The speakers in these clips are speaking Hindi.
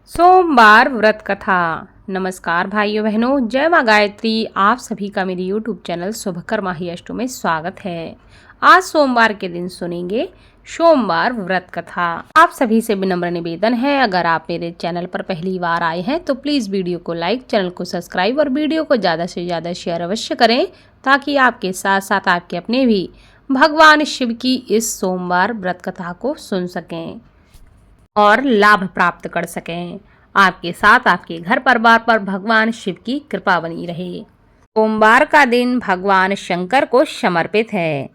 सोमवार व्रत कथा। नमस्कार भाइयों बहनों, जय माँ गायत्री। आप सभी का मेरे YouTube चैनल शुभकर माही अष्टो में स्वागत है। आज सोमवार के दिन सुनेंगे सोमवार व्रत कथा। आप सभी से विनम्र निवेदन है, अगर आप मेरे चैनल पर पहली बार आए हैं तो प्लीज़ वीडियो को लाइक, चैनल को सब्सक्राइब और वीडियो को ज़्यादा से ज़्यादा शेयर अवश्य करें, ताकि आपके साथ साथ आपके अपने भी भगवान शिव की इस सोमवार व्रत कथा को सुन सकें और लाभ प्राप्त कर सकें। आपके साथ आपके घर परिवार पर भगवान शिव की कृपा बनी रहे। सोमवार का दिन भगवान शंकर को समर्पित है।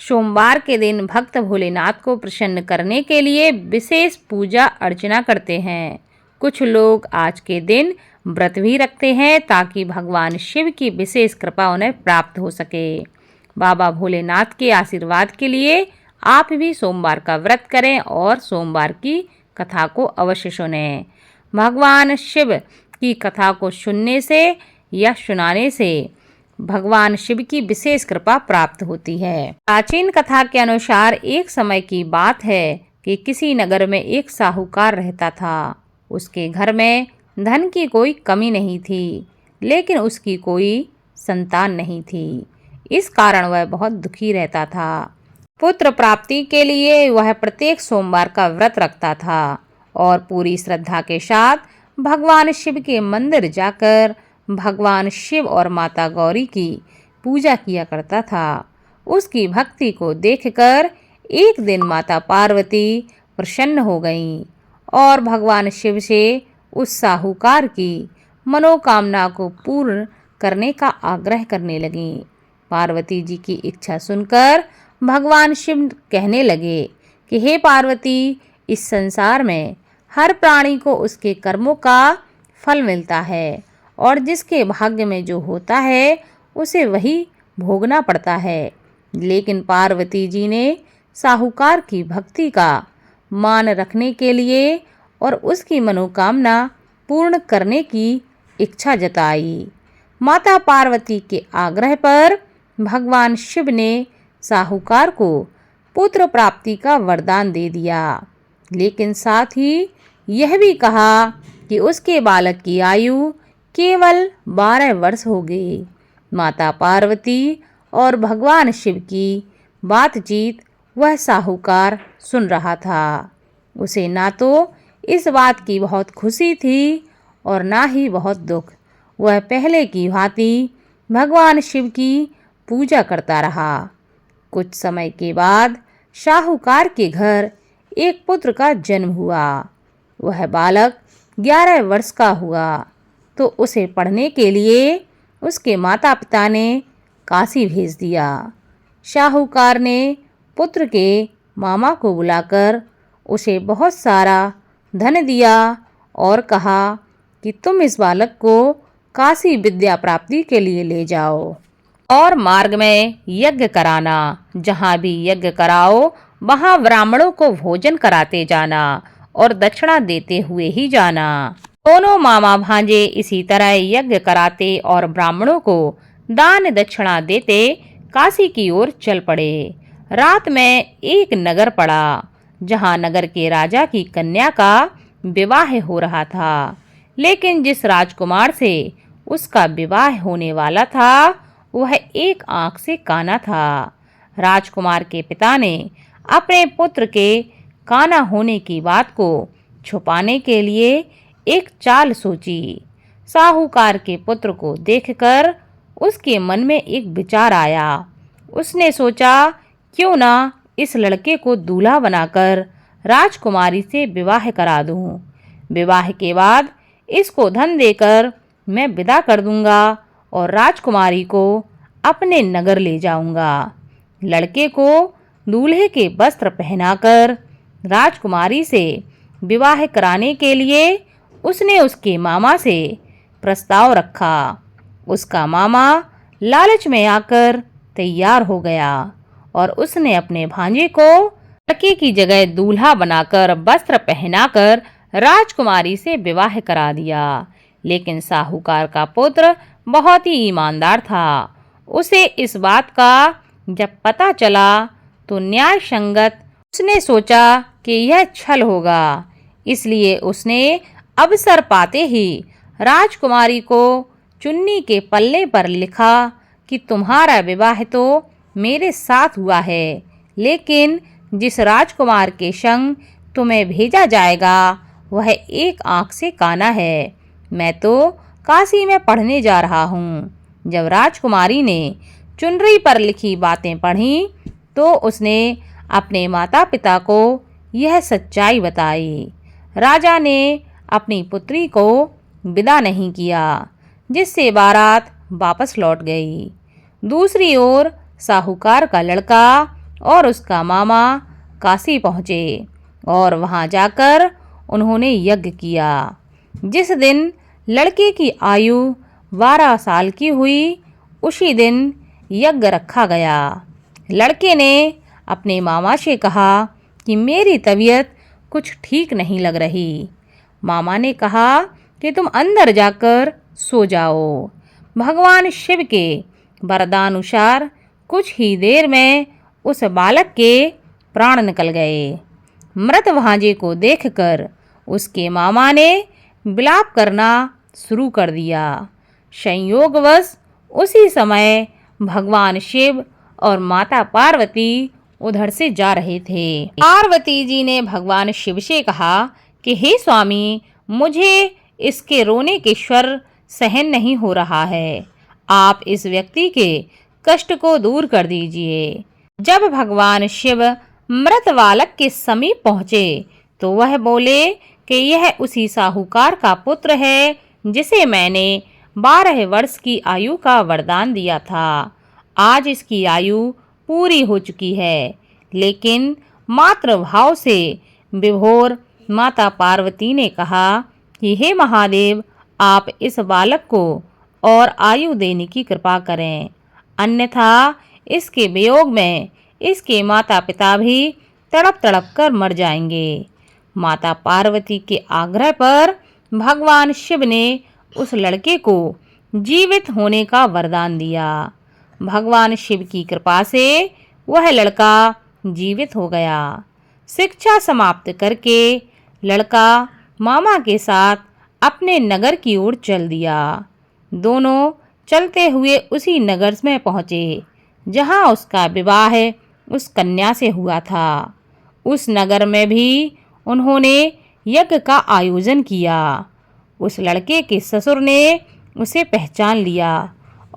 सोमवार के दिन भक्त भोलेनाथ को प्रसन्न करने के लिए विशेष पूजा अर्चना करते हैं। कुछ लोग आज के दिन व्रत भी रखते हैं ताकि भगवान शिव की विशेष कृपा उन्हें प्राप्त हो सके। बाबा भोलेनाथ के आशीर्वाद के लिए आप भी सोमवार का व्रत करें और सोमवार की कथा को अवश्य सुनें। भगवान शिव की कथा को सुनने से या सुनाने से भगवान शिव की विशेष कृपा प्राप्त होती है। प्राचीन कथा के अनुसार एक समय की बात है कि किसी नगर में एक साहूकार रहता था। उसके घर में धन की कोई कमी नहीं थी, लेकिन उसकी कोई संतान नहीं थी। इस कारण वह बहुत दुखी रहता था। पुत्र प्राप्ति के लिए वह प्रत्येक सोमवार का व्रत रखता था और पूरी श्रद्धा के साथ भगवान शिव के मंदिर जाकर भगवान शिव और माता गौरी की पूजा किया करता था। उसकी भक्ति को देखकर एक दिन माता पार्वती प्रसन्न हो गईं और भगवान शिव से उस साहूकार की मनोकामना को पूर्ण करने का आग्रह करने लगीं। पार्वती जी की इच्छा सुनकर भगवान शिव कहने लगे कि हे पार्वती, इस संसार में हर प्राणी को उसके कर्मों का फल मिलता है और जिसके भाग्य में जो होता है उसे वही भोगना पड़ता है। लेकिन पार्वती जी ने साहूकार की भक्ति का मान रखने के लिए और उसकी मनोकामना पूर्ण करने की इच्छा जताई। माता पार्वती के आग्रह पर भगवान शिव ने साहूकार को पुत्र प्राप्ति का वरदान दे दिया, लेकिन साथ ही यह भी कहा कि उसके बालक की आयु केवल 12 वर्ष होगी। माता पार्वती और भगवान शिव की बातचीत वह साहूकार सुन रहा था। उसे ना तो इस बात की बहुत खुशी थी और ना ही बहुत दुख। वह पहले की भांति भगवान शिव की पूजा करता रहा। कुछ समय के बाद साहूकार के घर एक पुत्र का जन्म हुआ। वह बालक 11 वर्ष का हुआ तो उसे पढ़ने के लिए उसके माता पिता ने काशी भेज दिया। साहूकार ने पुत्र के मामा को बुलाकर उसे बहुत सारा धन दिया और कहा कि तुम इस बालक को काशी विद्या प्राप्ति के लिए ले जाओ और मार्ग में यज्ञ कराना। जहाँ भी यज्ञ कराओ वहाँ ब्राह्मणों को भोजन कराते जाना और दक्षिणा देते हुए ही जाना। दोनों मामा भांजे इसी तरह यज्ञ कराते और ब्राह्मणों को दान दक्षिणा देते काशी की ओर चल पड़े। रात में एक नगर पड़ा जहाँ नगर के राजा की कन्या का विवाह हो रहा था, लेकिन जिस राजकुमार से उसका विवाह होने वाला था वह एक आंख से काना था। राजकुमार के पिता ने अपने पुत्र के काना होने की बात को छुपाने के लिए एक चाल सोची। साहूकार के पुत्र को देखकर उसके मन में एक विचार आया। उसने सोचा, क्यों ना इस लड़के को दूल्हा बनाकर राजकुमारी से विवाह करा दूं। विवाह के बाद इसको धन देकर मैं विदा कर दूंगा और राजकुमारी को अपने नगर ले जाऊंगा। लड़के को दूल्हे के वस्त्र पहनाकर राजकुमारी से विवाह कराने के लिए उसने उसके मामा से प्रस्ताव रखा। उसका मामा लालच में आकर तैयार हो गया और उसने अपने भांजे को लड़के की जगह दूल्हा बनाकर वस्त्र पहनाकर राजकुमारी से विवाह करा दिया। लेकिन साहूकार का पुत्र बहुत ही ईमानदार था। उसे इस बात का जब पता चला तो न्याय संगत उसने सोचा कि यह छल होगा, इसलिए उसने अवसर पाते ही राजकुमारी को चुन्नी के पल्ले पर लिखा कि तुम्हारा विवाह तो मेरे साथ हुआ है, लेकिन जिस राजकुमार के संग तुम्हें भेजा जाएगा वह एक आंख से काना है। मैं तो काशी में पढ़ने जा रहा हूँ। जब राजकुमारी ने चुनरी पर लिखी बातें पढ़ी तो उसने अपने माता पिता को यह सच्चाई बताई। राजा ने अपनी पुत्री को विदा नहीं किया, जिससे बारात वापस लौट गई। दूसरी ओर साहूकार का लड़का और उसका मामा काशी पहुँचे और वहां जाकर उन्होंने यज्ञ किया। जिस दिन लड़के की आयु 12 साल की हुई, उसी दिन यज्ञ रखा गया। लड़के ने अपने मामा से कहा कि मेरी तबीयत कुछ ठीक नहीं लग रही। मामा ने कहा कि तुम अंदर जाकर सो जाओ। भगवान शिव के वरदानुसार कुछ ही देर में उस बालक के प्राण निकल गए। मृत भांजे को देखकर उसके मामा ने विलाप करना शुरू कर दिया। संयोगवश उसी समय भगवान शिव और माता पार्वती उधर से जा रहे थे। पार्वती जी ने भगवान शिव से कहा कि हे स्वामी, मुझे इसके रोने के स्वर सहन नहीं हो रहा है। आप इस व्यक्ति के कष्ट को दूर कर दीजिए। जब भगवान शिव मृत बालक के समीप पहुँचे तो वह बोले कि यह उसी साहूकार का पुत्र है जिसे मैंने 12 वर्ष की आयु का वरदान दिया था। आज इसकी आयु पूरी हो चुकी है, लेकिन मातृभाव से विभोर माता पार्वती ने कहा कि हे महादेव, आप इस बालक को और आयु देने की कृपा करें, अन्यथा इसके वियोग में इसके माता पिता भी तड़प तड़प कर मर जाएंगे। माता पार्वती के आग्रह पर भगवान शिव ने उस लड़के को जीवित होने का वरदान दिया। भगवान शिव की कृपा से वह लड़का जीवित हो गया। शिक्षा समाप्त करके लड़का मामा के साथ अपने नगर की ओर चल दिया। दोनों चलते हुए उसी नगर में पहुँचे जहाँ उसका विवाह उस कन्या से हुआ था। उस नगर में भी उन्होंने यज्ञ का आयोजन किया। उस लड़के के ससुर ने उसे पहचान लिया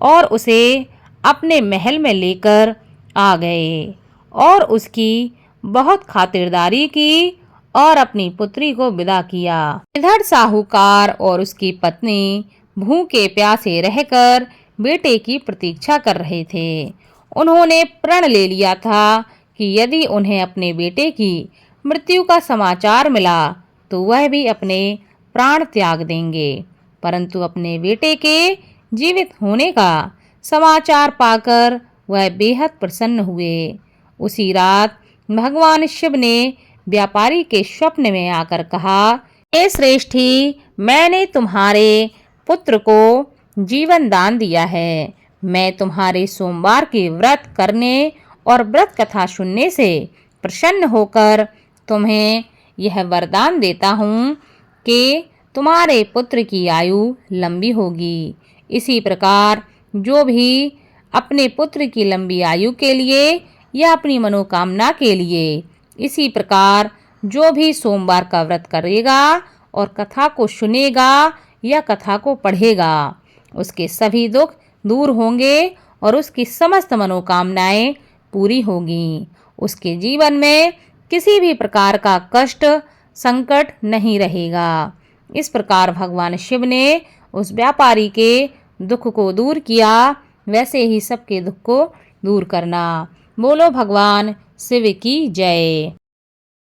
और उसे अपने महल में लेकर आ गए और उसकी बहुत खातिरदारी की और अपनी पुत्री को विदा किया। इधर साहूकार और उसकी पत्नी भूखे प्यासे रहकर बेटे की प्रतीक्षा कर रहे थे। उन्होंने प्रण ले लिया था कि यदि उन्हें अपने बेटे की मृत्यु का समाचार मिला तो वह भी अपने प्राण त्याग देंगे। परंतु अपने बेटे के जीवित होने का समाचार पाकर वह बेहद प्रसन्न हुए। उसी रात भगवान शिव ने व्यापारी के स्वप्न में आकर कहा, हे श्रेष्ठी, मैंने तुम्हारे पुत्र को जीवन दान दिया है। मैं तुम्हारे सोमवार के व्रत करने और व्रत कथा सुनने से प्रसन्न होकर तुम्हें यह वरदान देता हूँ कि तुम्हारे पुत्र की आयु लंबी होगी। इसी प्रकार जो भी अपने पुत्र की लंबी आयु के लिए या अपनी मनोकामना के लिए इसी प्रकार जो भी सोमवार का व्रत करेगा और कथा को सुनेगा या कथा को पढ़ेगा, उसके सभी दुख दूर होंगे और उसकी समस्त मनोकामनाएं पूरी होगी। उसके जीवन में किसी भी प्रकार का कष्ट संकट नहीं रहेगा। इस प्रकार भगवान शिव ने उस व्यापारी के दुख को दूर किया, वैसे ही सबके दुख को दूर करना। बोलो भगवान शिव की जय।